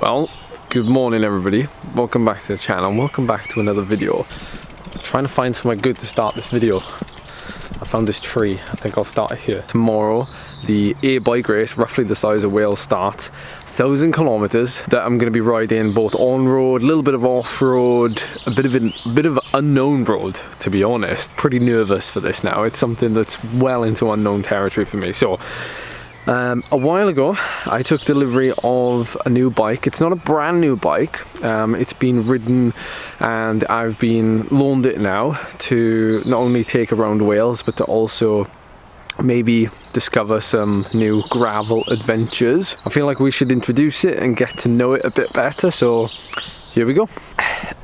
Well, good morning everybody. Welcome back to the channel. Welcome back to another video. I'm trying to find somewhere good to start this video. I found this tree. I think I'll start it here. Tomorrow, the bike race, roughly the size of Wales, starts. 1,000 kilometers that I'm going to be riding both on-road, a little bit of off-road, a bit of unknown road, to be honest. Pretty nervous for this now. It's something that's well into unknown territory for me. So a while ago I took delivery of a new bike. It's not a brand new bike, it's been ridden and I've been loaned it now to not only take around Wales but to also maybe discover some new gravel adventures. I feel like we should introduce it and get to know it a bit better, so here we go.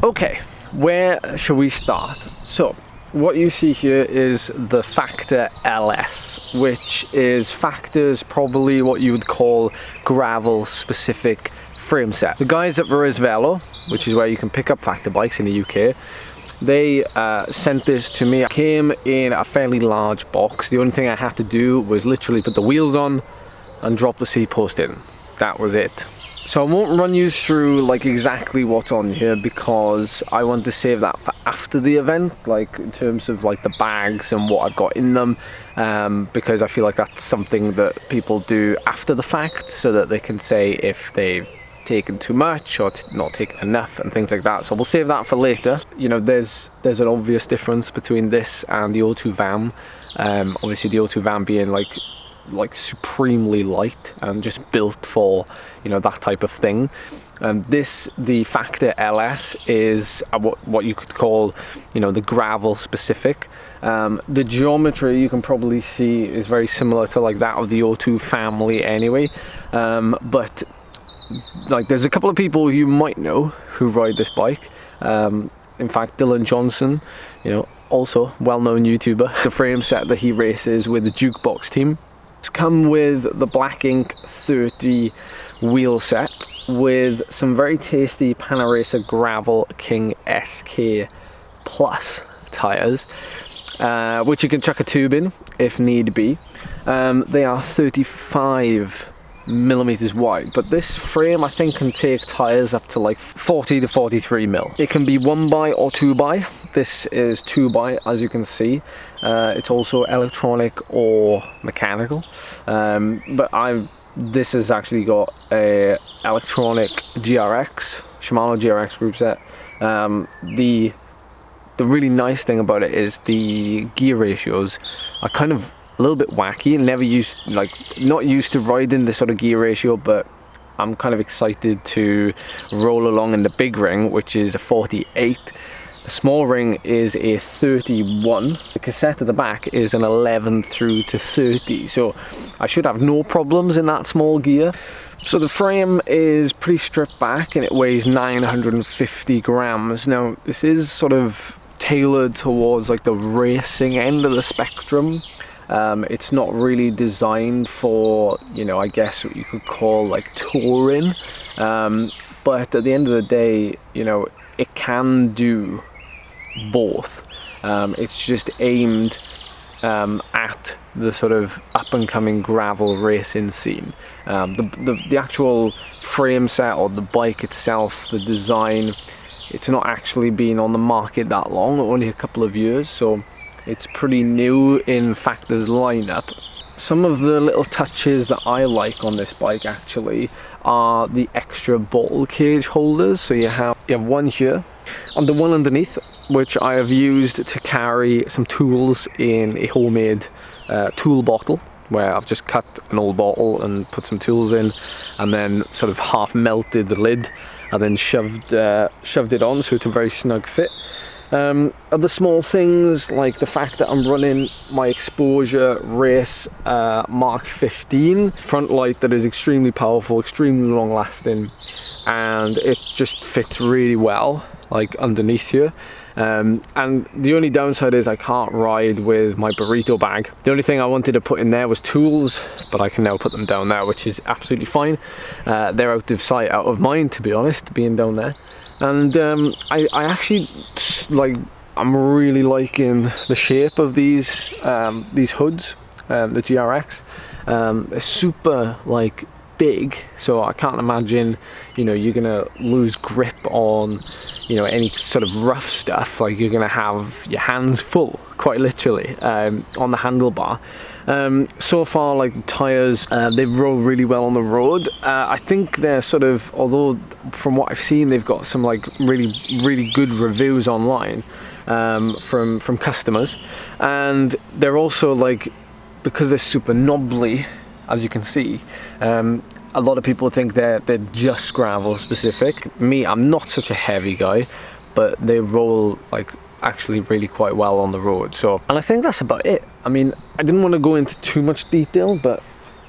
Okay, where shall we start? So what you see here is the Factor LS, which is Factor's probably what you would call gravel specific frame set. The guys at Vires Velo, which is where you can pick up Factor bikes in the UK, they sent this to me. It came in a fairly large box. The only thing I had to do was literally put the wheels on and drop the seat post in. That was it. So I won't run you through like exactly what's on here because I want to save that for after the event, like in terms of like the bags and what I've got in them, because I feel like that's something that people do after the fact so that they can say if they've taken too much or not taken enough and things like that. So we'll save that for later. You know, there's an obvious difference between this and the O2 Vam. Obviously the O2 Vam being like supremely light and just built for, you know, that type of thing. The Factor LS is what you could call, you know, the gravel specific. The geometry you can probably see is very similar to like that of the O2 family anyway, but like there's a couple of people you might know who ride this bike. In fact, Dylan Johnson, you know, also well-known YouTuber, the frame set that he races with the Jukebox team. It's come with the Black Ink 30 wheel set with some very tasty Panaracer Gravel King SK Plus tyres, which you can chuck a tube in if need be. They are 35 millimeters wide, but this frame I think can take tyres up to like 40 to 43 mil. It can be 1x or 2x. This is 2x, as you can see. It's also electronic or mechanical, but this has actually got a electronic GRX, Shimano GRX group set. The really nice thing about it is the gear ratios are kind of a little bit wacky. Not used to riding this sort of gear ratio, but I'm kind of excited to roll along in the big ring, which is a 48. The small ring is a 31. The cassette at the back is an 11 through to 30, so I should have no problems in that small gear. So the frame is pretty stripped back and it weighs 950 grams. Now this is sort of tailored towards like the racing end of the spectrum. It's not really designed for, you know, I guess what you could call like touring, but at the end of the day, you know, it can do both. It's just aimed at the sort of up and coming gravel racing scene. The actual frame set or the bike itself, the design, it's not actually been on the market that long, only a couple of years, so it's pretty new in Factor's lineup. Some of the little touches that I like on this bike actually are the extra bottle cage holders. So you have one here and the one underneath, which I have used to carry some tools in a homemade tool bottle, where I've just cut an old bottle and put some tools in and then sort of half melted the lid and then shoved it on, so it's a very snug fit. Other small things like the fact that I'm running my Exposure Race Mark 15 front light that is extremely powerful, extremely long lasting, and it just fits really well like underneath here. And the only downside is I can't ride with my burrito bag. The only thing I wanted to put in there was tools, but I can now put them down there, which is absolutely fine. They're out of sight, out of mind, to be honest, being down there. And I actually I'm really liking the shape of these hoods, the GRX. They're super like big, so I can't imagine, you know, you're gonna lose grip on, you know, any sort of rough stuff. Like, you're gonna have your hands full, quite literally, on the handlebar. So far, like, tyres, they roll really well on the road. I think they're sort of, although from what I've seen, they've got some like really good reviews online from customers, and they're also like, because they're super knobbly, as you can see, a lot of people think they're just gravel specific. Me, I'm not such a heavy guy, but they roll like actually really quite well on the road. So, and I think that's about it. I mean, I didn't want to go into too much detail, but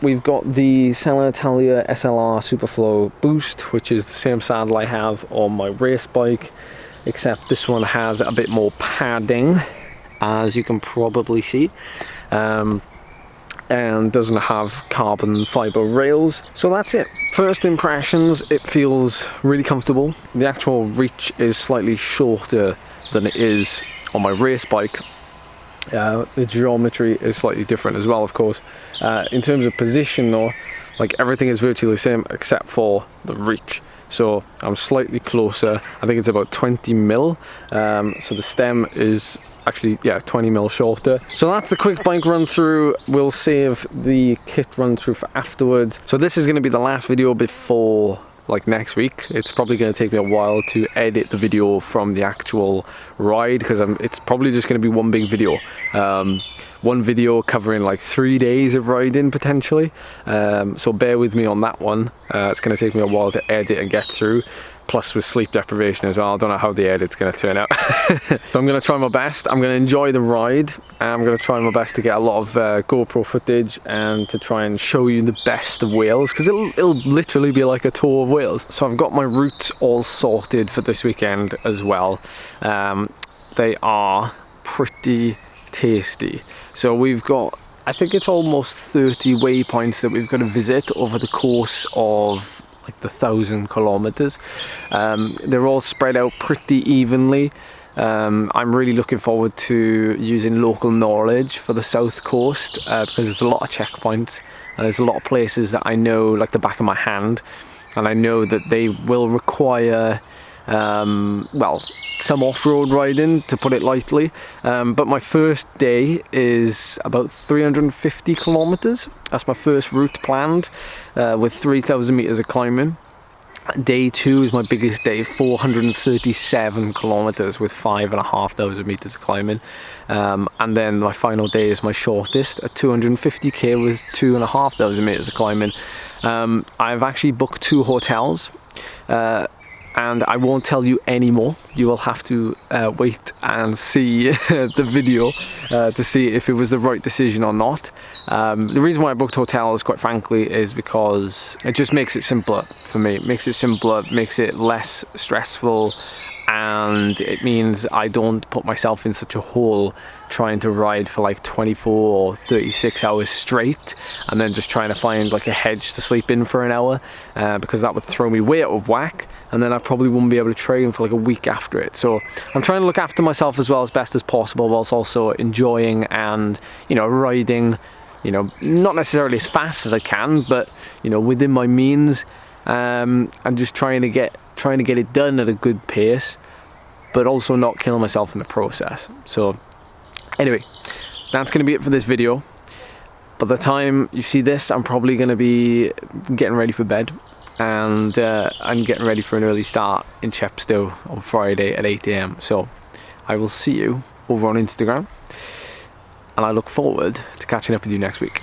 we've got the Sella Italia SLR Superflow Boost, which is the same saddle I have on my race bike, except this one has a bit more padding, as you can probably see, and doesn't have carbon fiber rails. So that's it. First impressions, it feels really comfortable. The actual reach is slightly shorter than it is on my race bike. The geometry is slightly different as well, of course. In terms of position though, like, everything is virtually the same except for the reach. So I'm slightly closer. I think it's about 20 mil. So the stem is actually, yeah, 20 mil shorter. So that's the quick bike run through. We'll save the kit run through for afterwards. So this is going to be the last video before like next week. It's probably going to take me a while to edit the video from the actual ride, because it's probably just going to be one big video. One video covering like 3 days of riding potentially. So bear with me on that one. It's going to take me a while to edit and get through. Plus with sleep deprivation as well, I don't know how the edit's going to turn out. So I'm going to try my best. I'm going to enjoy the ride. I'm going to try my best to get a lot of GoPro footage and to try and show you the best of Wales, because it'll literally be like a tour of Wales. So I've got my routes all sorted for this weekend as well. They are pretty tasty. So we've got, I think it's almost 30 waypoints that we've got to visit over the course of like the 1,000 kilometers. They're all spread out pretty evenly. I'm really looking forward to using local knowledge for the south coast, because there's a lot of checkpoints and there's a lot of places that I know like the back of my hand, and I know that they will require well, some off-road riding, to put it lightly. But my first day is about 350 kilometers. That's my first route planned, with 3,000 meters of climbing. Day 2 is my biggest day, 437 kilometers with 5,500 meters of climbing. And then my final day is my shortest at 250k with 2,500 meters of climbing. I've actually booked 2 hotels. And I won't tell you anymore. You will have to wait and see the video to see if it was the right decision or not. The reason why I booked hotels, quite frankly, is because it just makes it simpler for me. It makes it simpler, makes it less stressful, and it means I don't put myself in such a hole trying to ride for like 24 or 36 hours straight and then just trying to find like a hedge to sleep in for an hour, because that would throw me way out of whack, and then I probably wouldn't be able to train for like a week after it. So I'm trying to look after myself as well as best as possible, whilst also enjoying and, you know, riding, you know, not necessarily as fast as I can, but, you know, within my means, and just trying to get it done at a good pace, but also not killing myself in the process. So anyway, that's going to be it for this video. By the time you see this, I'm probably going to be getting ready for bed, and I'm getting ready for an early start in Chepstow on Friday at 8 AM. So I will see you over on Instagram, and I look forward to catching up with you next week.